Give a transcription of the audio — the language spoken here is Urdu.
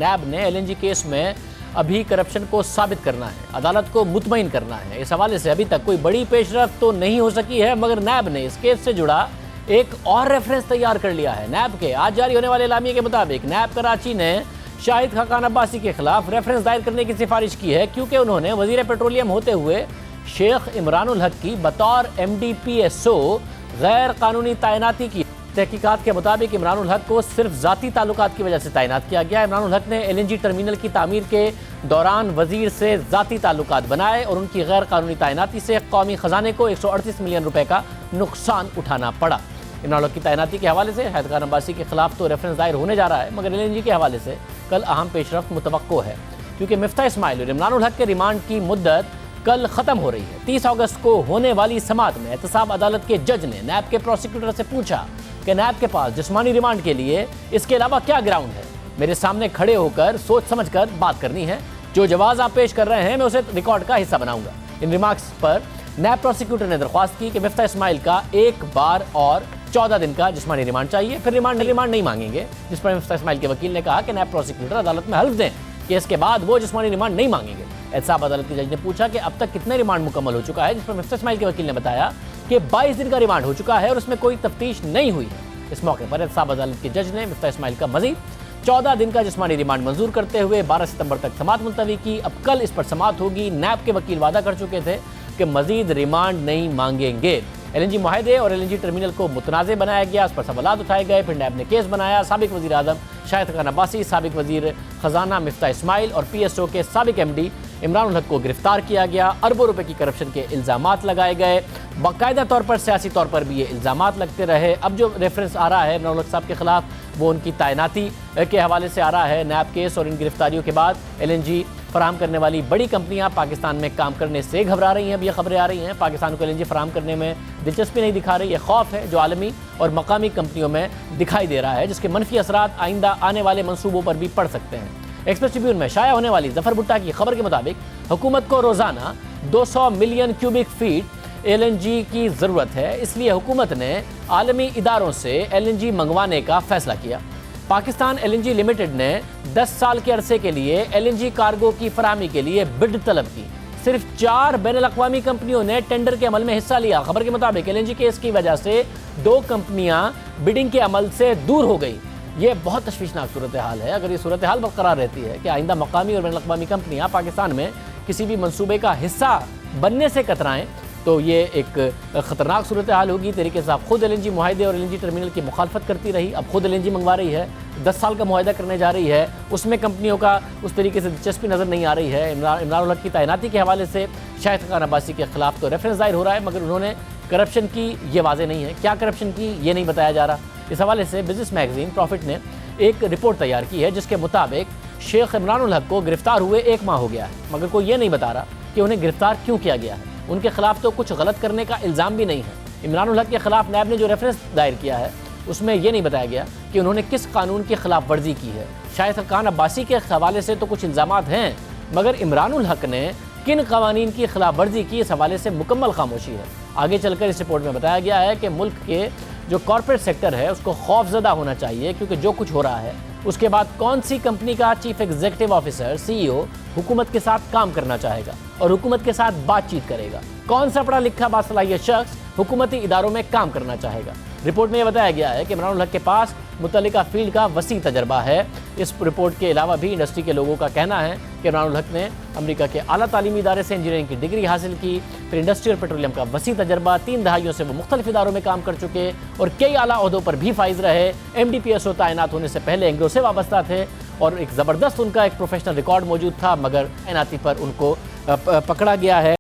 نیب نے LNG کیس میں ابھی کرپشن کو ثابت کرنا ہے، عدالت کو مطمئن کرنا ہے۔ اس حوالے سے ابھی تک کوئی بڑی پیش رفت تو نہیں ہو سکی ہے، مگر نیب نے اس کیس سے جڑا ایک اور ریفرنس تیار کر لیا ہے۔ نیب کے آج جاری ہونے والے اعلامیے کے مطابق نیب کراچی نے شاہد خاقان عباسی کے خلاف ریفرنس دائر کرنے کی سفارش کی ہے، کیونکہ انہوں نے وزیر پیٹرولیم ہوتے ہوئے شیخ عمران الحق کی بطور MD/PSO غیر قانونی تعیناتی کی۔ تحقیقات کے مطابق عمران الحق کو صرف ذاتی تعلقات کی وجہ سے تعینات کیا گیا۔ عمران الحق نے LNG ٹرمینل کی تعمیر کے دوران وزیر سے ذاتی تعلقات بنائے اور ان کی غیر قانونی تعیناتی سے قومی خزانے کو 138 ملین روپے کا نقصان اٹھانا پڑا۔ عمران الحق کی تعیناتی کے حوالے سے شاہد خاقان عباسی کے خلاف تو ریفرنس دائر ہونے جا رہا ہے، مگر LNG کے حوالے سے کل اہم پیش رفت متوقع ہے، کیونکہ مفتاح اسماعیل اور عمران الحق کے ریمانڈ کی مدت کل ختم ہو رہی ہے۔ 30 اگست کو ہونے والی سماعت میں احتساب عدالت کے جج نے نیب کے پروسیکیوٹر سے پوچھا کہ نیب کے پاس جسمانی ریمانڈ کے لیے اس کے علاوہ کیا گراؤنڈ ہے؟ میرے سامنے کھڑے ہو کر سوچ سمجھ کر بات کرنی ہے، جو جواز آپ پیش کر رہے ہیں میں اسے ریکارڈ کا حصہ بناؤں گا۔ ان ریمارکس پر نیب پروسیکیوٹر نے درخواست کی کہ مفتاح اسماعیل کا ایک بار اور 14 دن کا جسمانی ریمانڈ چاہیے، پھر ریمانڈ نہیں مانگیں گے، جس پر مفتاح اسماعیل کے وکیل نے کہا کہ نیب پروسیکیوٹر عدالت میں حلف دیں کہ اس کے بعد وہ جسمانی ریمانڈ نہیں مانگیں گے۔ احتساب عدالت کے جج نے پوچھا کہ اب تک کتنے ریمانڈ مکمل ہو چکا ہے، جس پر مفتاح اسماعیل کے وکیل نے بتایا کہ 22 دن کا ریمانڈ ہو چکا ہے اور اس میں کوئی تفتیش نہیں ہوئی ہے۔ اس موقع پر احتساب عدالت کے جج نے مفتاح اسماعیل کا مزید 14 دن کا جسمانی ریمانڈ منظور کرتے ہوئے 12 ستمبر تک سماعت ملتوی کی۔ اب کل اس پر سماعت ہوگی۔ نیب کے وکیل وعدہ کر چکے تھے کہ مزید ریمانڈ نہیں مانگیں گے۔ LNG معاہدے اور LNG ٹرمینل کو متنازع بنایا گیا، اس پر سوالات اٹھائے گئے، پھر نیب نے کیس بنایا۔ سابق وزیر اعظم شاہد خاقان عباسی، سابق وزیر خزانہ مفتاح اسماعیل اور PSO کے سابق MD عمران الحق کو گرفتار کیا گیا۔ اربوں روپے کی کرپشن کے الزامات لگائے گئے، باقاعدہ طور پر سیاسی طور پر بھی یہ الزامات لگتے رہے۔ اب جو ریفرنس آ رہا ہے عمران الحق صاحب کے خلاف وہ ان کی تعیناتی کے حوالے سے آ رہا ہے۔ نیب کیس اور ان گرفتاریوں کے بعد LNG فراہم کرنے والی بڑی کمپنیاں پاکستان میں کام کرنے سے گھبرا رہی ہیں۔ اب یہ خبریں آ رہی ہیں پاکستان کو LNG فراہم کرنے میں دلچسپی نہیں دکھا رہی۔ یہ خوف ہے جو عالمی اور مقامی کمپنیوں میں دکھائی دے رہا ہے، جس کے منفی اثرات آئندہ آنے والے منصوبوں پر بھی پڑ سکتے ہیں۔ ایکسپریس ٹریبیون میں شائع ہونے والی ظفر بھٹا کی خبر کے مطابق حکومت کو روزانہ 200 ملین کیوبک فیٹ LNG کی ضرورت ہے، اس لیے حکومت نے عالمی اداروں سے LNG منگوانے کا فیصلہ کیا۔ پاکستان LNG لمیٹڈ نے 10 سال کے عرصے کے لیے LNG کارگو کی فراہمی کے لیے بڈ طلب کی۔ صرف 4 بین الاقوامی کمپنیوں نے ٹینڈر کے عمل میں حصہ لیا۔ خبر کے مطابق LNG کیس کی وجہ سے 2 کمپنیاں بڈنگ کے عمل سے دور ہو گئی۔ یہ بہت تشویشناک صورتحال ہے۔ اگر یہ صورتحال برقرار رہتی ہے کہ آئندہ مقامی اور بین الاقوامی کمپنیاں پاکستان میں کسی بھی منصوبے کا حصہ بننے سے کترائیں تو یہ ایک خطرناک صورتحال ہوگی۔ تحریک انصاف خود LNG معاہدے اور LNG ٹرمینل کی مخالفت کرتی رہی، اب خود LNG منگوا رہی ہے، 10 سال کا معاہدہ کرنے جا رہی ہے، اس میں کمپنیوں کا اس طریقے سے دلچسپی نظر نہیں آ رہی ہے۔ عمران الحق کی تعیناتی کے حوالے سے شاہد خاقان عباسی کے خلاف تو ریفرنس دائر ہو رہا ہے، مگر انہوں نے کرپشن کی یہ واضح نہیں ہے، کیا کرپشن کی یہ نہیں بتایا جا رہا۔ اس حوالے سے بزنس میگزین پروفٹ نے ایک رپورٹ تیار کی ہے جس کے مطابق شیخ عمران الحق کو گرفتار ہوئے 1 ماہ ہو گیا ہے، مگر کوئی یہ نہیں بتا رہا کہ انہیں گرفتار کیوں کیا گیا ہے۔ ان کے خلاف تو کچھ غلط کرنے کا الزام بھی نہیں ہے۔ عمران الحق کے خلاف نیب نے جو ریفرنس دائر کیا ہے اس میں یہ نہیں بتایا گیا کہ انہوں نے کس قانون کی خلاف ورزی کی ہے۔ شاہد خاقان عباسی کے حوالے سے تو کچھ الزامات ہیں، مگر عمران الحق نے کن قوانین کی خلاف ورزی کی اس حوالے سے مکمل خاموشی ہے۔ آگے چل کر اس رپورٹ میں بتایا گیا ہے کہ ملک کے جو کارپوریٹ سیکٹر ہے اس کو خوف زدہ ہونا چاہیے، کیونکہ جو کچھ ہو رہا ہے اس کے بعد کون سی کمپنی کا چیف ایگزیکٹو آفیسر CEO حکومت کے ساتھ کام کرنا چاہے گا اور حکومت کے ساتھ بات چیت کرے گا، کون سا پڑھا لکھا باصلاحیت شخص حکومتی اداروں میں کام کرنا چاہے گا۔ رپورٹ میں یہ بتایا گیا ہے کہ عمران الحق کے پاس متعلقہ فیلڈ کا وسیع تجربہ ہے۔ اس رپورٹ کے علاوہ بھی انڈسٹری کے لوگوں کا کہنا ہے کہ عمران الحق نے امریکہ کے اعلیٰ تعلیمی ادارے سے انجینئرنگ کی ڈگری حاصل کی، پھر انڈسٹری اور پیٹرولیم کا وسیع تجربہ، 3 دہائیوں سے وہ مختلف اداروں میں کام کر چکے اور کئی اعلیٰ عہدوں پر بھی فائز رہے۔ MD/PSO تعینات ہونے سے پہلے اینگرو سے وابستہ تھے اور ایک زبردست ان کا ایک پروفیشنل ریکارڈ موجود تھا، مگر تعیناتی پر ان کو پکڑا گیا ہے۔